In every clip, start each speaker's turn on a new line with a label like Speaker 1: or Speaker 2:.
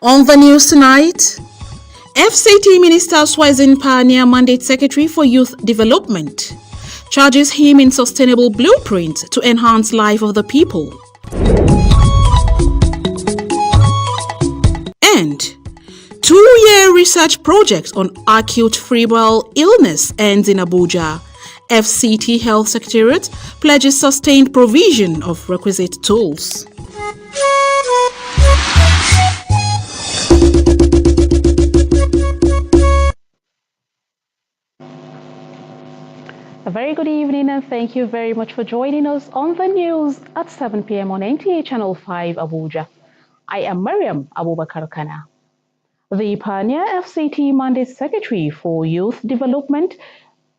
Speaker 1: On the news tonight, FCT Minister swears in Pioneer Mandate Secretary for Youth Development, charges him in sustainable blueprint to enhance life of the people. And 2-year research project on acute febrile illness ends in Abuja. FCT Health Secretariat pledges sustained provision of requisite tools.
Speaker 2: A very good evening and thank you very much for joining us on the news at 7 p.m. on Nta Channel 5 Abuja. I am Mariam Abubakar Kana. The Pioneer FCT Mandate Secretary for Youth Development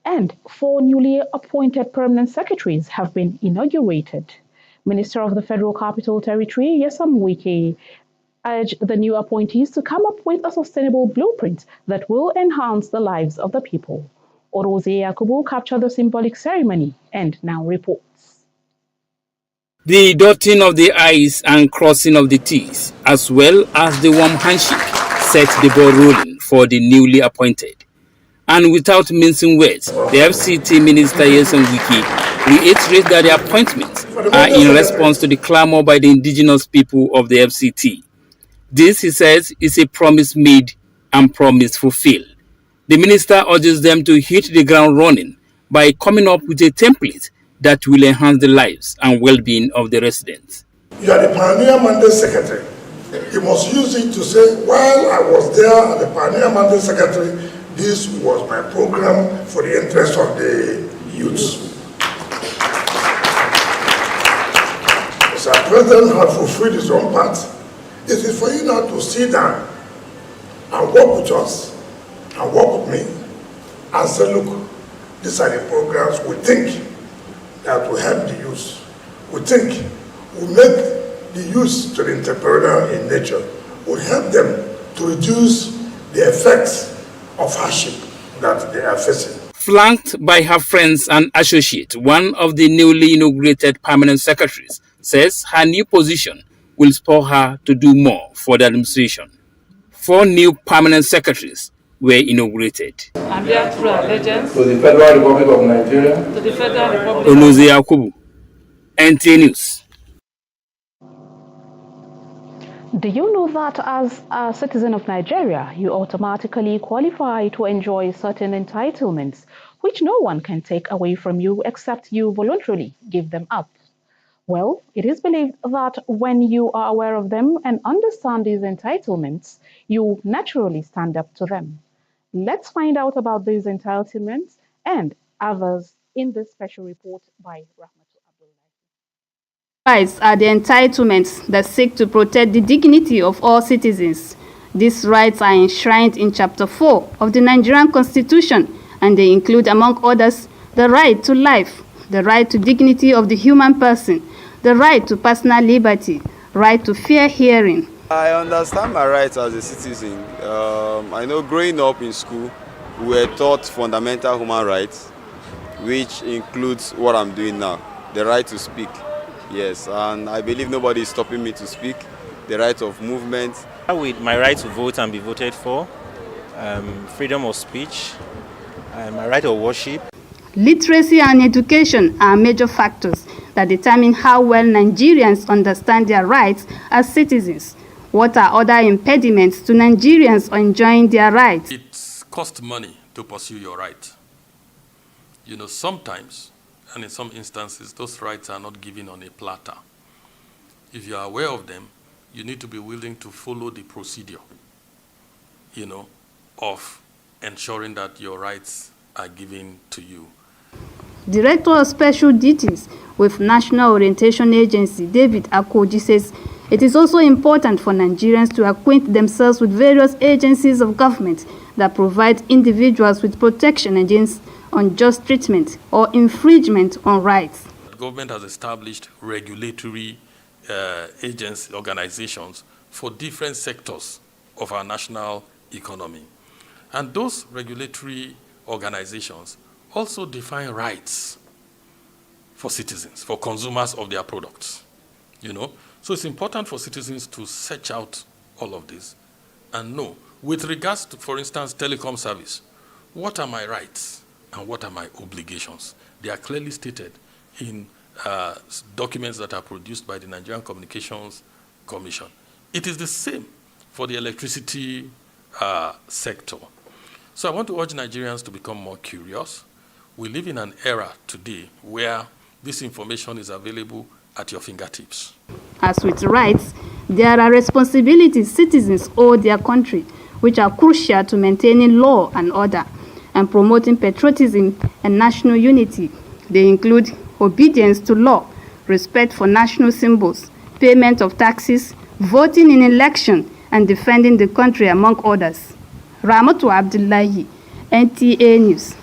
Speaker 2: and 4 newly appointed permanent secretaries have been inaugurated. Minister of the Federal Capital Territory, Nyesom Wike, urged the new appointees to come up with a sustainable blueprint that will enhance the lives of the people. Oroze Yakubu captured the symbolic ceremony and now reports.
Speaker 3: The dotting of the I's and crossing of the T's, as well as the warm handshake, set the ball rolling for the newly appointed. And without mincing words, the FCT Minister Nyesom Wike reiterates that the appointments are in response to the clamor by the indigenous people of the FCT. This, he says, is a promise made and promise fulfilled. The minister urges them to hit the ground running by coming up with a template that will enhance the lives and well-being of the residents.
Speaker 4: You are the Pioneer Mandate Secretary. You must use it to say, while I was there as the Pioneer Mandate Secretary, this was my program for the interest of the youths. As our president has fulfilled his own part, it is for you now to sit down and work with us and work with me and say, look, these are the programs we think that will help the youth. We think will make the youth to the entrepreneurial in nature, will help them to reduce the effects of hardship that they are facing.
Speaker 3: Flanked by her friends and associates, one of the newly inaugurated permanent secretaries says her new position will spur her to do more for the administration. 4 new permanent secretaries were inaugurated.
Speaker 5: And bear true allegiance
Speaker 6: to the Federal Republic of Nigeria.
Speaker 5: To the Federal Republic.
Speaker 3: Oroze Yakubu, Nta News.
Speaker 2: Do you know that as a citizen of Nigeria, you automatically qualify to enjoy certain entitlements, which no one can take away from you except you voluntarily give them up? Well, it is believed that when you are aware of them and understand these entitlements, you naturally stand up to them. Let's find out about these entitlements and others in this special report by Rahmatu Abdullah.
Speaker 7: Rights are the entitlements that seek to protect the dignity of all citizens. These rights are enshrined in Chapter 4 of the Nigerian Constitution, and they include, among others, the right to life, the right to dignity of the human person, the right to personal liberty, right to fair hearing.
Speaker 8: I understand my rights as a citizen. I know growing up in school, we were taught fundamental human rights, which includes what I'm doing now, the right to speak. Yes, and I believe nobody is stopping me to speak, the right of movement.
Speaker 9: With my right to vote and be voted for, freedom of speech, my right of worship.
Speaker 7: Literacy and education are major factors that determine how well Nigerians understand their rights as citizens. What are other impediments to Nigerians enjoying their rights?
Speaker 10: It costs money to pursue your right. You know, sometimes, and in some instances, those rights are not given on a platter. If you are aware of them, you need to be willing to follow the procedure, you know, of ensuring that your rights are given to you.
Speaker 7: Director of Special Duties with National Orientation Agency, David Akoji, says it is also important for Nigerians to acquaint themselves with various agencies of government that provide individuals with protection against unjust treatment or infringement on rights.
Speaker 10: The government has established regulatory agency organizations for different sectors of our national economy. And those regulatory organizations also define rights for citizens, for consumers of their products, you know. So it's important for citizens to search out all of this and know, with regards to, for instance, telecom service, what are my rights and what are my obligations? They are clearly stated in documents that are produced by the Nigerian Communications Commission. It is the same for the electricity sector. So I want to urge Nigerians to become more curious. We live in an era today where this information is available at your fingertips.
Speaker 7: As with rights, there are responsibilities citizens owe their country, which are crucial to maintaining law and order and promoting patriotism and national unity. They include obedience to law, respect for national symbols, payment of taxes, voting in election, and defending the country, among others. Ramatu Abdullahi, NTA News.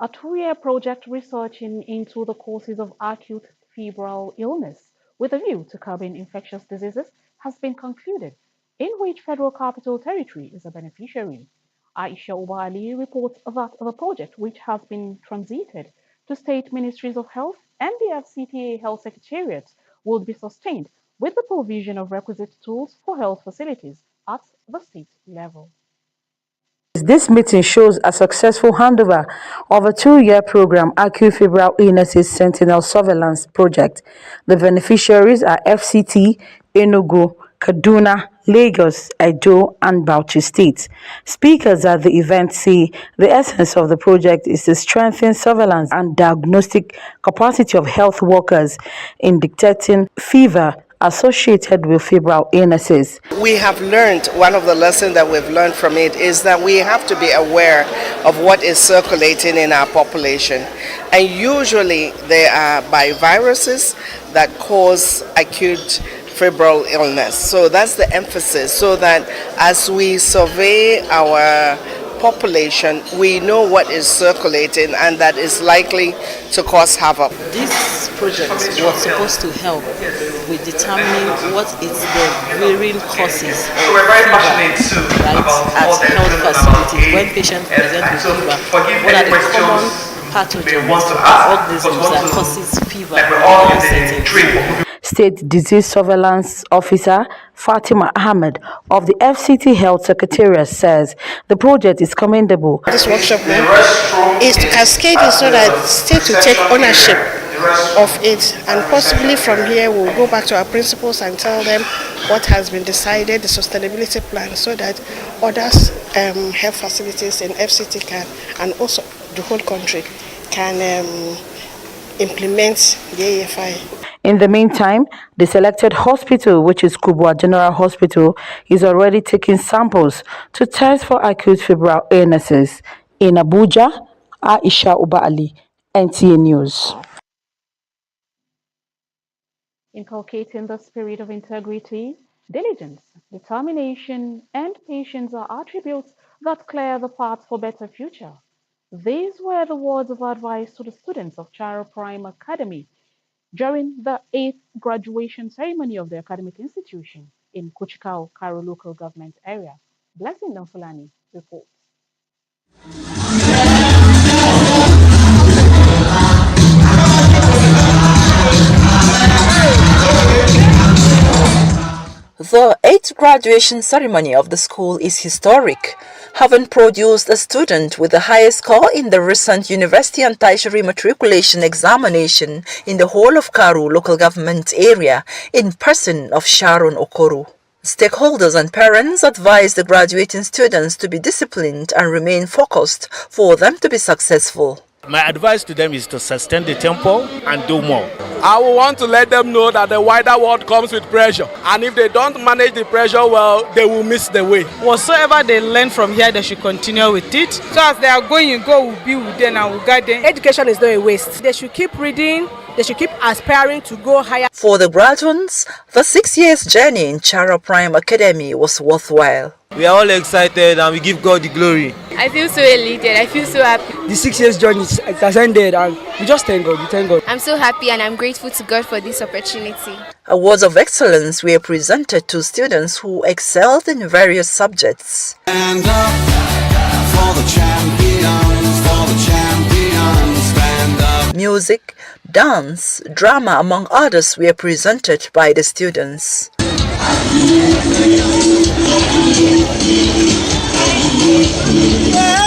Speaker 2: A two-year project researching into the causes of acute febrile illness with a view to curbing infectious diseases has been concluded, in which Federal Capital Territory is a beneficiary. Aisha Ubali reports that the project, which has been transited to state ministries of health and the FCTA health secretariats, will be sustained with the provision of requisite tools for health facilities at the state level.
Speaker 11: This meeting shows a successful handover of a two-year program, Acute Febrile Illnesses Sentinel Surveillance Project. The beneficiaries are FCT, Enugu, Kaduna, Lagos, Edo, and Bauchi states. Speakers at the event say the essence of the project is to strengthen surveillance and diagnostic capacity of health workers in detecting fever associated with febrile illnesses.
Speaker 12: We have learned, one of the lessons that we've learned from it is that we have to be aware of what is circulating in our population. And usually they are by viruses that cause acute febrile illness. So that's the emphasis, so that as we survey our population, we know what is circulating and that is likely to cause havoc.
Speaker 13: This project was supposed to help with determining what is the varying causes of fever, right, at health facilities. When patients present with fever, what are the common pathogens or organisms that causes fever in settings?
Speaker 11: State Disease Surveillance Officer Fatima Ahmed of the FCT Health Secretariat says the project is commendable.
Speaker 14: This workshop is to cascade it so that state to take ownership of it, and possibly from here we'll go back to our principals and tell them what has been decided, the sustainability plan, so that others health facilities in FCT can, and also the whole country, can implement the AFI.
Speaker 11: In the meantime, the selected hospital, which is Kubwa General Hospital, is already taking samples to test for acute febrile illnesses. In Abuja, Aisha Ubali, NTA News.
Speaker 2: Inculcating the spirit of integrity, diligence, determination, and patience are attributes that clear the path for better future. These were the words of advice to the students of Charo Prime Academy during the 8th graduation ceremony of the academic institution in Kuchikau, Karo local government area. Blessing Namfulani reports.
Speaker 15: The 8th graduation ceremony of the school is historic, having produced a student with the highest score in the recent university and tertiary matriculation examination in the whole of Karu local government area in person of Sharon Okoro. Stakeholders and parents advise the graduating students to be disciplined and remain focused for them to be successful.
Speaker 16: My advice to them is to sustain the tempo and do more.
Speaker 17: I will want to let them know that the wider world comes with pressure, and if they don't manage the pressure well, they will miss the way.
Speaker 18: Whatsoever they learn from here, they should continue with it. So as they are going, God will be with them and will guide them. Education is not a waste. They should keep reading. They should keep aspiring to go higher.
Speaker 15: For the graduates, the 6 years journey in Charo Prime Academy was worthwhile.
Speaker 19: We are all excited and we give God the glory.
Speaker 20: I feel so elated. I feel so happy.
Speaker 18: The 6 years journey has ended and we just thank God. We thank God.
Speaker 20: I'm so happy and I'm grateful to God for this opportunity.
Speaker 15: Awards of excellence were presented to students who excelled in various subjects.
Speaker 21: Stand up for the champions, for the champions, stand up.
Speaker 15: Music, dance, drama, among others were presented by the students.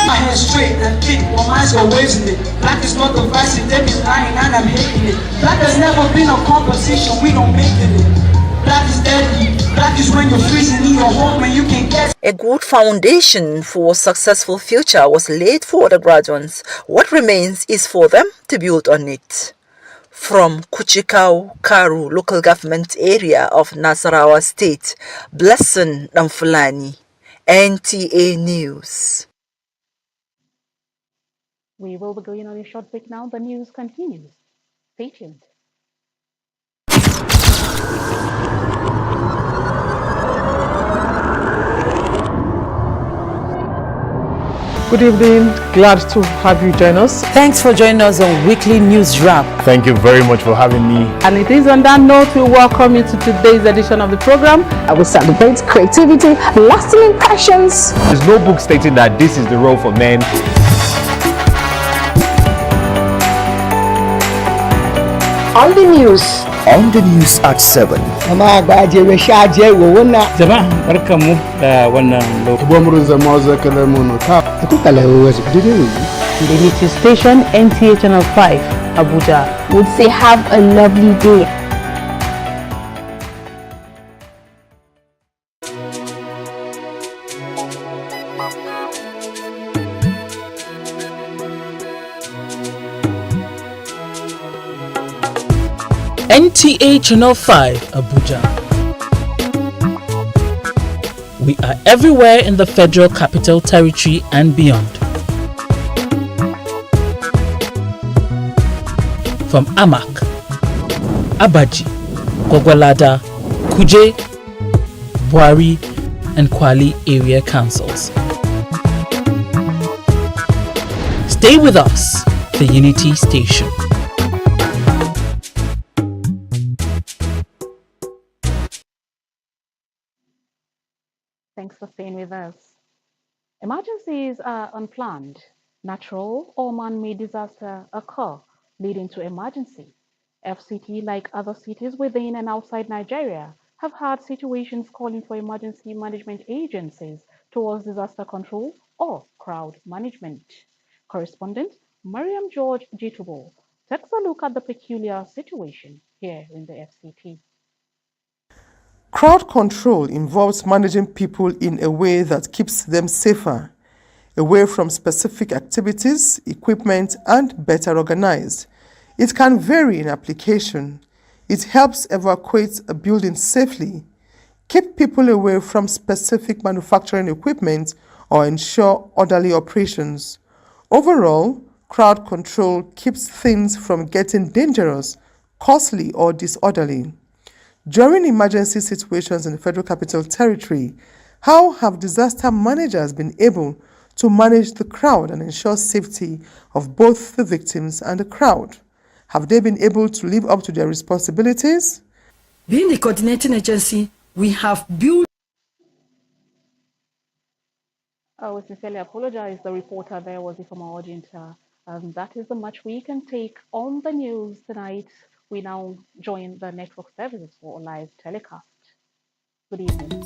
Speaker 1: My head straight and thick, my mind's always in it. Black is not a vice, they be lying and I'm hating it. Black has never been a competition, we don't make it. Black is deadly, black is when you're freezing in your home and you can get.
Speaker 15: A good foundation for a successful future was laid for the graduates. What remains is for them to build on it. From Kuchikau, Karu local government area of Nasarawa State, Blessing Namfulani, NTA News.
Speaker 2: We will be going on a short break now. The news continues. Stay tuned.
Speaker 22: Good evening, glad to have you join us.
Speaker 11: Thanks for joining us on Weekly News Wrap.
Speaker 22: Thank you very much for having me.
Speaker 18: And it is on that note we welcome you to today's edition of the program.
Speaker 11: I will celebrate creativity, lasting impressions.
Speaker 22: There's no book stating that this is the role for men.
Speaker 11: On the news.
Speaker 23: On the news at 7.
Speaker 11: The Unity Station, Nta Channel 5, Abuja.
Speaker 20: Would say have a lovely day.
Speaker 24: Nta Channel 5, Abuja. We are everywhere in the Federal Capital Territory and beyond. From Amak, Abaji, Gogolada, Kuje, Buari, and Kwali area councils. Stay with us, the Unity Station.
Speaker 2: Thanks for staying with us. Emergencies are unplanned. Natural or man-made disaster occur, leading to emergency. FCT, like other cities within and outside Nigeria, have had situations calling for emergency management agencies towards disaster control or crowd management. Correspondent Mariam George Jitubo takes a look at the peculiar situation here in the FCT.
Speaker 25: Crowd control involves managing people in a way that keeps them safer, away from specific activities, equipment, and better organized. It can vary in application. It helps evacuate a building safely, keep people away from specific manufacturing equipment, or ensure orderly operations. Overall, crowd control keeps things from getting dangerous, costly, or disorderly. During emergency situations in the Federal Capital Territory, how have disaster managers been able to manage the crowd and ensure safety of both the victims and the crowd? Have they been able to live up to their responsibilities?
Speaker 26: Being the coordinating agency, we have built.
Speaker 2: We sincerely apologize. The reporter there was the former audience. That is the much we can take on the news tonight. We now join the network services for a live telecast. Good evening.